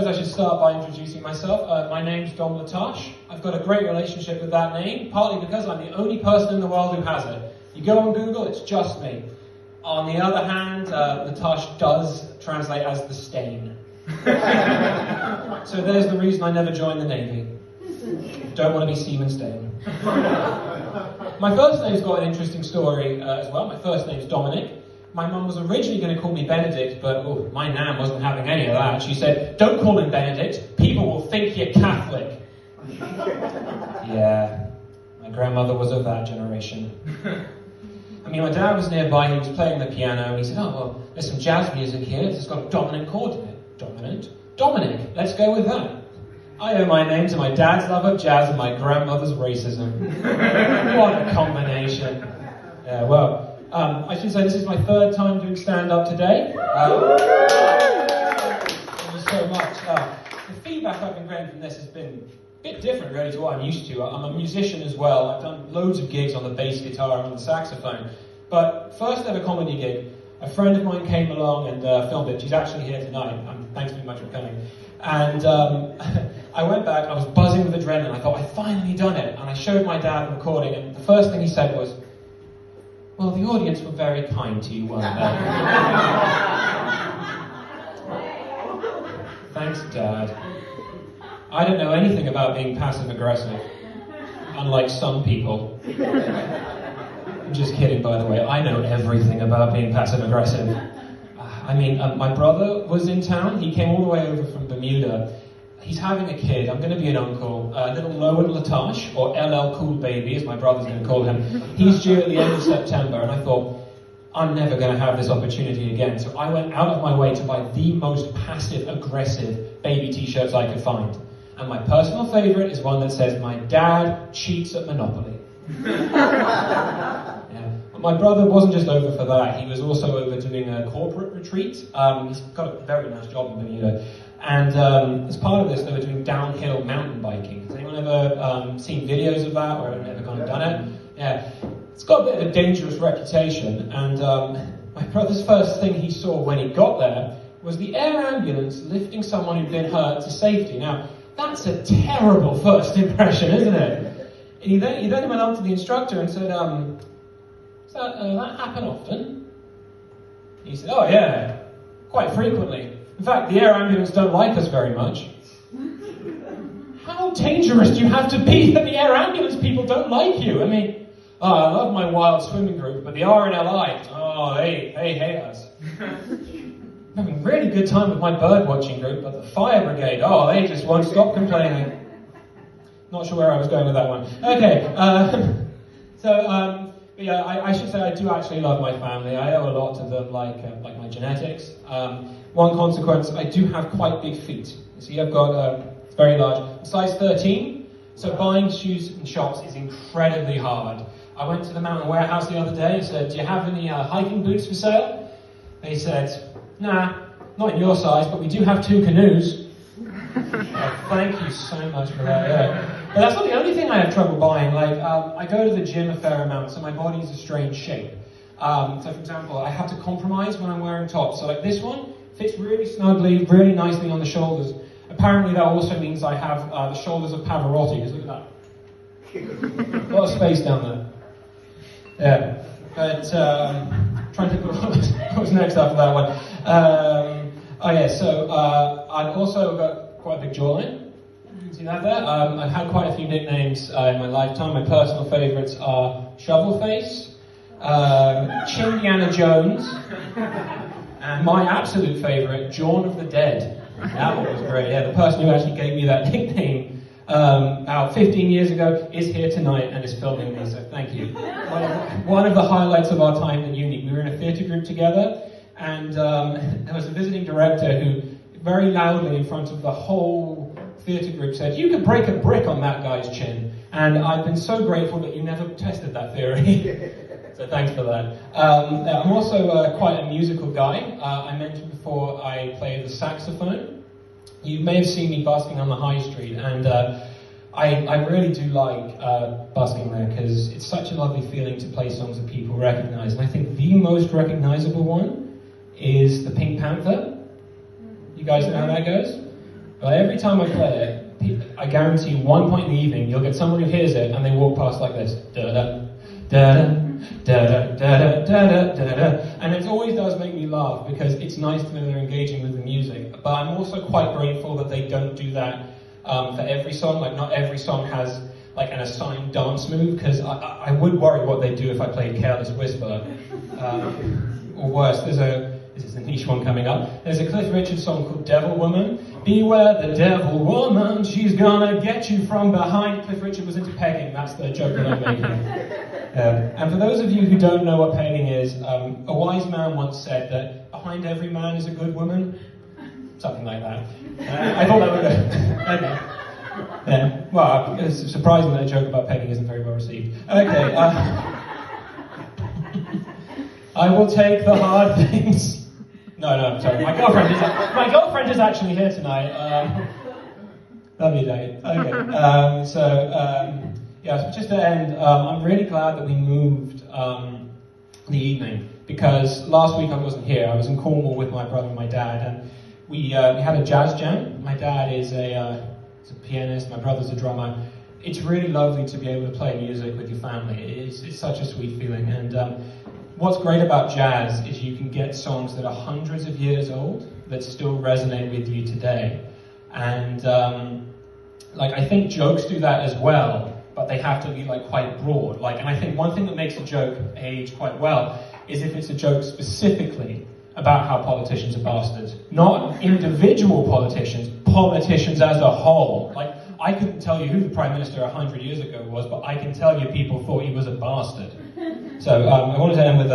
I should start by introducing myself. My name's Dom Latash. I've got a great relationship with that name, partly because I'm the only person in the world who has it. You go on Google, it's just me. On the other hand, Latash does translate as the stain. So there's the reason I never joined the Navy. Don't want to be Seaman Stain. My first name's got an interesting story as well. My first name's Dominic. My mum was originally going to call me Benedict, but my nan wasn't having any of that. She said, "Don't call him Benedict, people will think you're Catholic." Yeah, my grandmother was of that generation. I mean, my dad was nearby, he was playing the piano, and he said, "Oh, well, there's some jazz music here, it's got a dominant chord in it." Dominant? Dominic, let's go with that. I owe my name to my dad's love of jazz and my grandmother's racism. What a combination. Yeah, well, I should say this is my third time doing stand-up today. Thank you so much. The feedback I've been getting from this has been a bit different really to what I'm used to. I'm a musician as well. I've done loads of gigs on the bass guitar and the saxophone. But first ever comedy gig, a friend of mine came along and filmed it. She's actually here tonight. Thanks very much for coming. And I went back and I was buzzing with adrenaline. I thought, I've finally done it. And I showed my dad the recording, and the first thing he said was, "Well, the audience were very kind to you, weren't they?" Thanks, Dad. I don't know anything about being passive-aggressive, unlike some people. I'm just kidding, by the way. I know everything about being passive-aggressive. I mean, my brother was in town. He came all the way over from Bermuda. He's having a kid. I'm going to be an uncle. Little Lowen Latash, or LL Cool Baby, as my brother's going to call him. He's due at the end of September, and I thought, I'm never going to have this opportunity again. So I went out of my way to buy the most passive-aggressive baby t-shirts I could find. And my personal favorite is one that says, "My dad cheats at Monopoly." Yeah. My brother wasn't just over for that. He was also over doing a corporate retreat. He's got a very nice job in Bermuda. And as part of this, they were doing downhill mountain biking. Has anyone ever seen videos of that or ever kind of done it? Yeah. It's got a bit of a dangerous reputation. And my brother's first thing he saw when he got there was the air ambulance lifting someone who'd been hurt to safety. Now, that's a terrible first impression, isn't it? And he then went up to the instructor and said, "Does that happen often?" He said, "Oh yeah, quite frequently. In fact, the air ambulance don't like us very much." How dangerous do you have to be that the air ambulance people don't like you? I mean, I love my wild swimming group, but the RNLI, they hate us. I'm having a really good time with my bird watching group, but the fire brigade, they just won't stop complaining. Not sure where I was going with that one. Okay, yeah, I should say I do actually love my family. I owe a lot to them, like my genetics. One consequence, I do have quite big feet. You see, I've got it's very large, size 13. So buying shoes in shops is incredibly hard. I went to the Mountain Warehouse the other day and said, "Do you have any hiking boots for sale?" They said, "Nah, not in your size, but we do have 2 canoes." Thank you so much for that. Yeah. But that's not the only thing I have trouble buying. Like, I go to the gym a fair amount, so my body's a strange shape. So, for example, I have to compromise when I'm wearing tops. So, like this one fits really snugly, really nicely on the shoulders. Apparently, that also means I have the shoulders of Pavarotti. Because look at that. A lot of space down there. Yeah. But trying to think what was next after that one. I've also got quite a big jawline. You can see that there. I've had quite a few nicknames in my lifetime. My personal favourites are Shovelface, Chindiana Jones, and my absolute favourite, Dawn of the Dead. That one was great. Yeah, the person who actually gave me that nickname about 15 years ago is here tonight and is filming me, so thank you. One of the highlights of our time at uni, we were in a theatre group together, and there was a visiting director who very loudly in front of the whole theatre group said, "You could break a brick on that guy's chin." And I've been so grateful that you never tested that theory. So thanks for that. I'm also quite a musical guy. I mentioned before I play the saxophone. You may have seen me busking on the high street, and I really do like busking there because it's such a lovely feeling to play songs that people recognize. And I think the most recognizable one is the Pink Panther. You guys know how that goes? But every time I play it, I guarantee one point in the evening you'll get someone who hears it and they walk past like this. Da-da, da-da, da-da, da-da, da-da, da-da. And it always does make me laugh because it's nice to know they're engaging with the music. But I'm also quite grateful that they don't do that for every song. Like, not every song has like an assigned dance move, because I would worry what they'd do if I played Careless Whisper. Or worse, this is a niche one coming up. There's a Cliff Richard song called Devil Woman. Beware the devil woman, she's gonna get you from behind. Cliff Richard was into pegging, that's the joke that I'm making. And for those of you who don't know what pegging is, a wise man once said that behind every man is a good woman. Something like that. I thought that would go. Okay. Yeah. Well, it's surprising that a joke about pegging isn't very well received. Okay. I will take the hard things. No, I'm sorry. My girlfriend is actually here tonight. Lovely day. Okay. Yeah. So just to end, I'm really glad that we moved the evening, because last week I wasn't here. I was in Cornwall with my brother and my dad, and we had a jazz jam. My dad is a pianist. My brother's a drummer. It's really lovely to be able to play music with your family. It's such a sweet feeling. And what's great about jazz is you can get songs that are hundreds of years old that still resonate with you today. And I think jokes do that as well, but they have to be quite broad. And I think one thing that makes a joke age quite well is if it's a joke specifically about how politicians are bastards. Not individual politicians, politicians as a whole. I couldn't tell you who the Prime Minister 100 years ago was, but I can tell you people thought he was a bastard. So I wanted to end with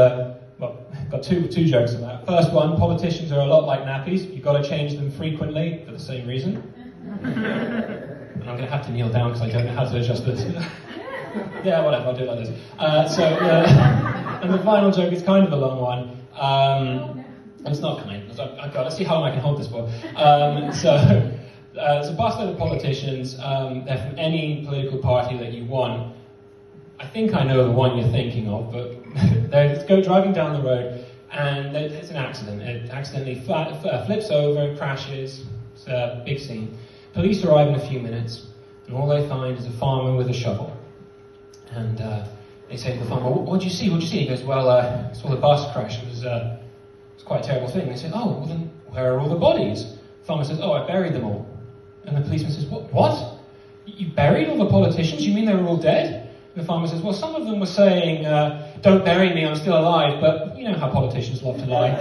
got two jokes on that. First one, politicians are a lot like nappies. You've got to change them frequently for the same reason. And I'm going to have to kneel down because I don't know how to adjust this. Yeah, whatever, I'll do it like this. And the final joke is kind of a long one. It's not kind. Let's see how long I can hold this for. It's a busload of politicians. They're from any political party that you want. I think I know the one you're thinking of, but they go driving down the road, and it's an accident. It accidentally flips over, crashes. It's a big scene. Police arrive in a few minutes, and all they find is a farmer with a shovel. And they say to the farmer, "What'd you see? What'd you see?" He goes, "Well, I saw the bus crash. It was quite a terrible thing." They say, "Oh, well then, where are all the bodies?" The farmer says, "Oh, I buried them all." And the policeman says, What? You buried all the politicians? You mean they were all dead?" And the farmer says, "Well, some of them were saying, 'Don't bury me, I'm still alive,' but you know how politicians love to lie."